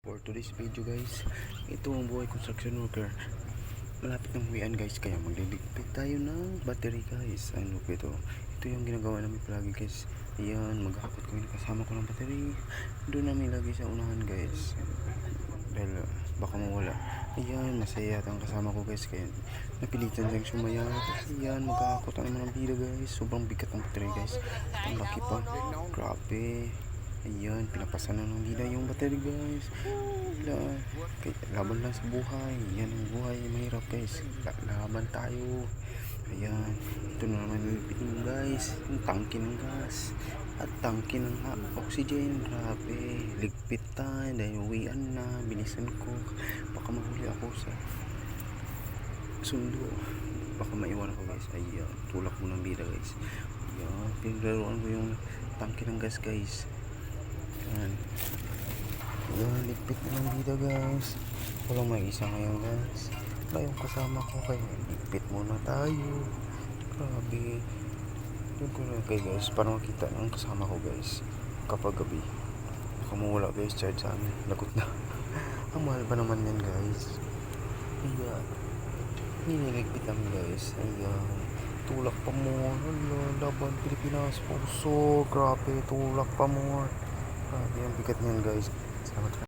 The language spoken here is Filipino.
For today's video guys, ito ang buhay construction worker. Malapit ng huwian guys, kaya magliligpit tayo ng battery guys. Ano po ito? Ito yung ginagawa namin palagi guys. Ayan, maghahakot kami kasama ko ng battery. Doon namin lagi sa unahan guys. Dahil baka mawala. Ayan, masaya yata ang kasama ko guys. Kaya napilitan siyang sumaya. Ayan, maghahakot ang naman ng bida guys. Sobrang bigat ng battery guys. At ang laki pa. Grabe. Ayan, pinapasan na ng bida yung battery guys. Laban lang sa buhay. Yan ang buhay, mahirap guys. Laban tayo. Ayan, ito na naman yung guys, yung tangke ng gas at tangke ng oxygen. Grabe, ligpit tayo dahil uwian na. Bilisan ko, baka mahuli ako sa sundo, baka maiwan ako guys. Ayan, tulak mo ng bida guys. Ayan, pinaglaruan ko yung tangke ng gas guys. Ayan, ayan, ligpit na ng bida guys. Walang may isa ngayon guys. Wala yung kasama ko, kaya ligpit muna tayo. Grabe. Doon ko na kay guys para makita ng kasama ko guys kapag gabi. Baka mawala guys, charge sa amin. Lagot na. Ang mahal pa naman yan guys. Ayan, nililigpit namin guys. Ayan, tulak pa more. Laban Pilipinas puso. Grabe, tulak pa more. Grabe, ang bigat niyan guys. Salamat.